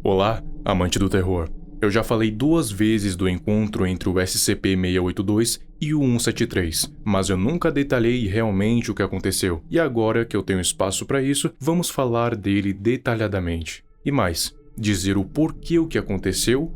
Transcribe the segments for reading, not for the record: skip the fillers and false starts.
Olá, amante do terror. Eu já falei 2 vezes do encontro entre o SCP-682 e o 173, mas eu nunca detalhei realmente o que aconteceu. E agora que eu tenho espaço para isso, vamos falar dele detalhadamente. E mais, dizer o porquê o que aconteceu.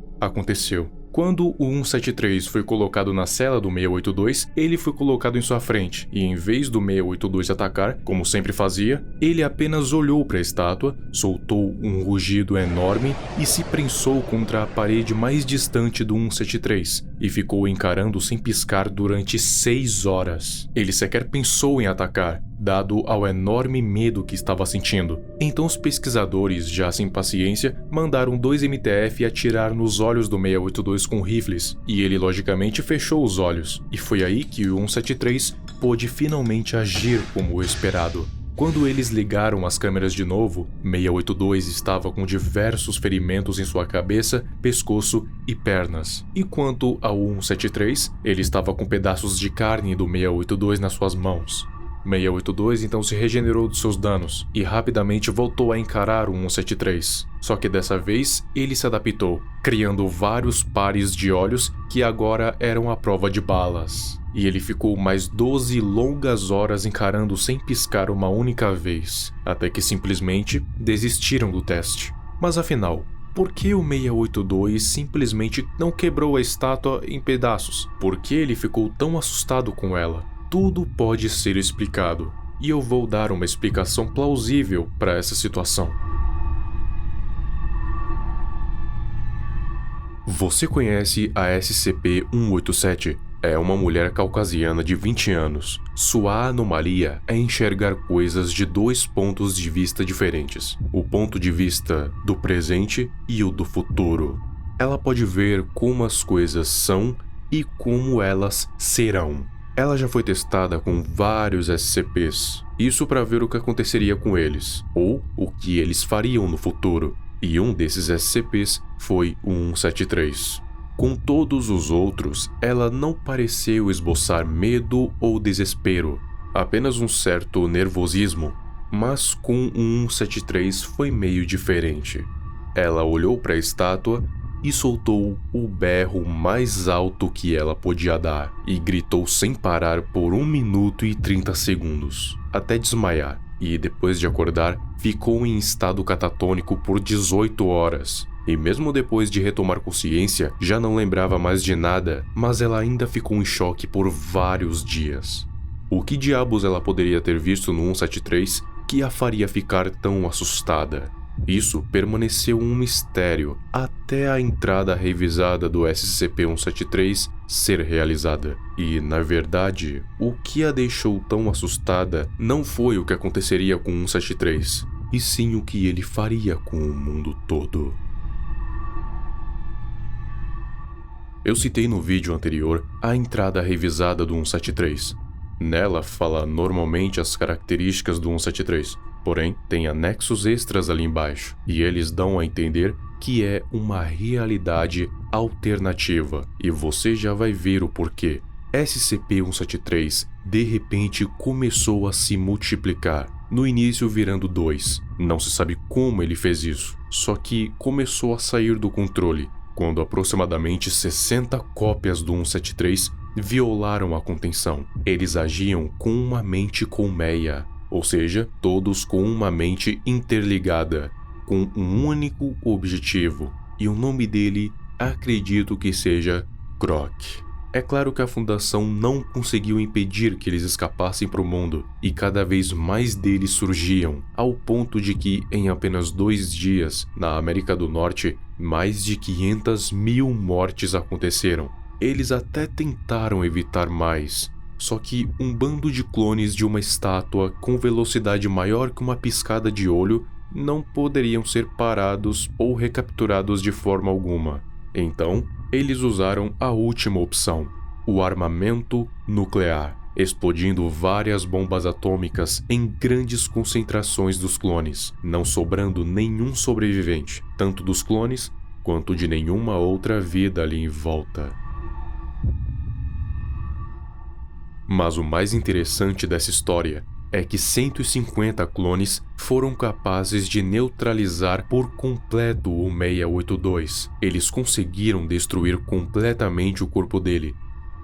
Quando o 173 foi colocado na cela do 682, ele foi colocado em sua frente, e em vez do 682 atacar, como sempre fazia, ele apenas olhou para a estátua, soltou um rugido enorme e se prensou contra a parede mais distante do 173, e ficou encarando sem piscar durante 6 horas. Ele sequer pensou em atacar, dado ao enorme medo que estava sentindo. Então os pesquisadores, já sem paciência, mandaram 2 MTF atirar nos olhos do 682 com rifles, e ele logicamente fechou os olhos, e foi aí que o 173 pôde finalmente agir como o esperado. Quando eles ligaram as câmeras de novo, 682 estava com diversos ferimentos em sua cabeça, pescoço e pernas. E quanto ao 173, ele estava com pedaços de carne do 682 nas suas mãos. 682 então se regenerou dos seus danos e rapidamente voltou a encarar o 173. Só que dessa vez ele se adaptou, criando vários pares de olhos que agora eram à prova de balas. E ele ficou mais 12 longas horas encarando sem piscar uma única vez, até que simplesmente desistiram do teste. Mas afinal, por que o 682 simplesmente não quebrou a estátua em pedaços? Por que ele ficou tão assustado com ela? Tudo pode ser explicado, e eu vou dar uma explicação plausível para essa situação. Você conhece a SCP-187? É uma mulher caucasiana de 20 anos. Sua anomalia é enxergar coisas de 2 pontos de vista diferentes: o ponto de vista do presente e o do futuro. Ela pode ver como as coisas são e como elas serão. Ela já foi testada com vários SCPs, isso para ver o que aconteceria com eles, ou o que eles fariam no futuro, e um desses SCPs foi o 173. Com todos os outros, ela não pareceu esboçar medo ou desespero, apenas um certo nervosismo, mas com o 173 foi meio diferente. Ela olhou para a estátua e soltou o berro mais alto que ela podia dar, e gritou sem parar por 1 minuto e 30 segundos, até desmaiar, e depois de acordar, ficou em estado catatônico por 18 horas. E mesmo depois de retomar consciência, já não lembrava mais de nada, mas ela ainda ficou em choque por vários dias. O que diabos ela poderia ter visto no 173 que a faria ficar tão assustada? Isso permaneceu um mistério até a entrada revisada do SCP-173 ser realizada. E, na verdade, o que a deixou tão assustada não foi o que aconteceria com o 173, e sim o que ele faria com o mundo todo. Eu citei no vídeo anterior a entrada revisada do 173. Nela fala normalmente as características do 173. Porém, tem anexos extras ali embaixo, e eles dão a entender que é uma realidade alternativa, e você já vai ver o porquê. SCP-173 de repente começou a se multiplicar, no início virando 2. Não se sabe como ele fez isso, só que começou a sair do controle, quando aproximadamente 60 cópias do 173 violaram a contenção. Eles agiam com uma mente colmeia, ou seja, todos com uma mente interligada, com um único objetivo, e o nome dele acredito que seja Croc. É claro que a Fundação não conseguiu impedir que eles escapassem para o mundo, e cada vez mais deles surgiam, ao ponto de que, em apenas 2 dias, na América do Norte, mais de 500.000 mortes aconteceram. Eles até tentaram evitar mais, só que um bando de clones de uma estátua com velocidade maior que uma piscada de olho não poderiam ser parados ou recapturados de forma alguma. Então, eles usaram a última opção, o armamento nuclear, explodindo várias bombas atômicas em grandes concentrações dos clones, não sobrando nenhum sobrevivente, tanto dos clones quanto de nenhuma outra vida ali em volta. Mas o mais interessante dessa história é que 150 clones foram capazes de neutralizar por completo o 682. Eles conseguiram destruir completamente o corpo dele.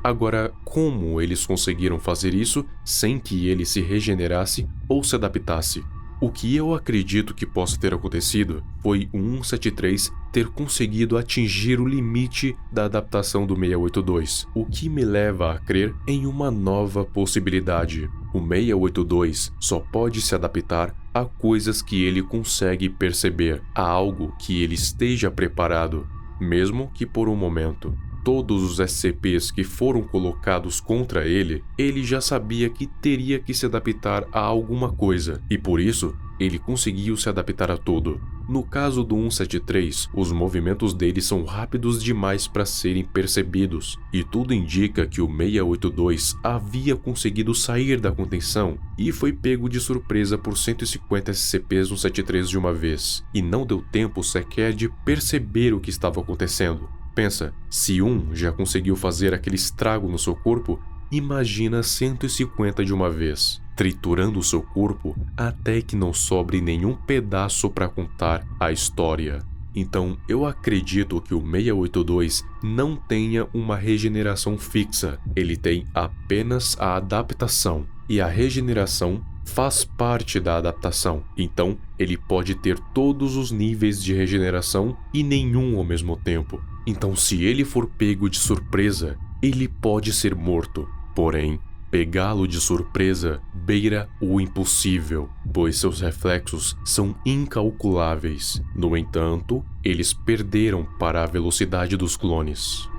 Agora, como eles conseguiram fazer isso sem que ele se regenerasse ou se adaptasse? O que eu acredito que possa ter acontecido foi o 173 ter conseguido atingir o limite da adaptação do 682, o que me leva a crer em uma nova possibilidade. O 682 só pode se adaptar a coisas que ele consegue perceber, a algo que ele esteja preparado, mesmo que por um momento. Todos os SCPs que foram colocados contra ele, ele já sabia que teria que se adaptar a alguma coisa, e por isso, ele conseguiu se adaptar a tudo. No caso do 173, os movimentos dele são rápidos demais para serem percebidos, e tudo indica que o 682 havia conseguido sair da contenção e foi pego de surpresa por 150 SCPs 173 de uma vez, e não deu tempo sequer de perceber o que estava acontecendo. Pensa, se um já conseguiu fazer aquele estrago no seu corpo, imagina 150 de uma vez, triturando o seu corpo até que não sobre nenhum pedaço para contar a história. Então, eu acredito que o 682 não tenha uma regeneração fixa, ele tem apenas a adaptação, e a regeneração faz parte da adaptação, então ele pode ter todos os níveis de regeneração e nenhum ao mesmo tempo. Então, se ele for pego de surpresa, ele pode ser morto. Porém, pegá-lo de surpresa beira o impossível, pois seus reflexos são incalculáveis. No entanto, eles perderam para a velocidade dos clones.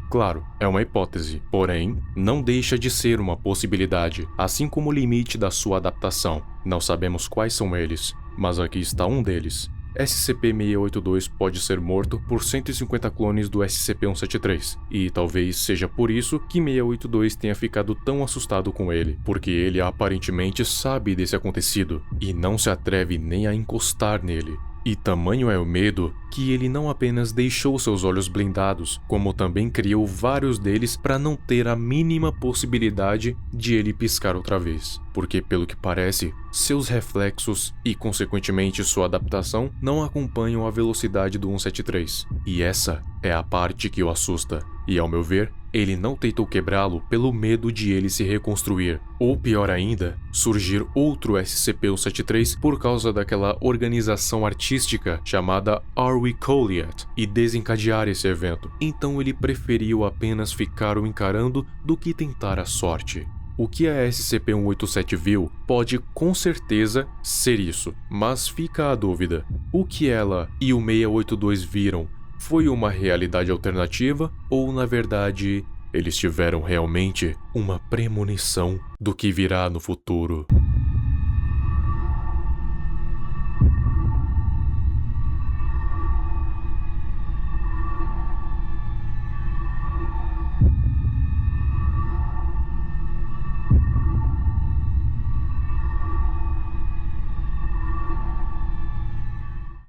Claro, é uma hipótese, porém, não deixa de ser uma possibilidade, assim como o limite da sua adaptação. Não sabemos quais são eles, mas aqui está um deles. SCP-682 pode ser morto por 150 clones do SCP-173, e talvez seja por isso que 682 tenha ficado tão assustado com ele, porque ele aparentemente sabe desse acontecido, e não se atreve nem a encostar nele. E tamanho é o medo que ele não apenas deixou seus olhos blindados, como também criou vários deles para não ter a mínima possibilidade de ele piscar outra vez. Porque, pelo que parece, seus reflexos e, consequentemente, sua adaptação não acompanham a velocidade do 173. E essa é a parte que o assusta. E, ao meu ver, ele não tentou quebrá-lo pelo medo de ele se reconstruir, ou pior ainda, surgir outro SCP-173 por causa daquela organização artística chamada Are We Goliath e desencadear esse evento. Então ele preferiu apenas ficar o encarando do que tentar a sorte. O que a SCP-187 viu pode com certeza ser isso, mas fica a dúvida. O que ela e o 682 viram foi uma realidade alternativa ou, na verdade, eles tiveram realmente uma premonição do que virá no futuro?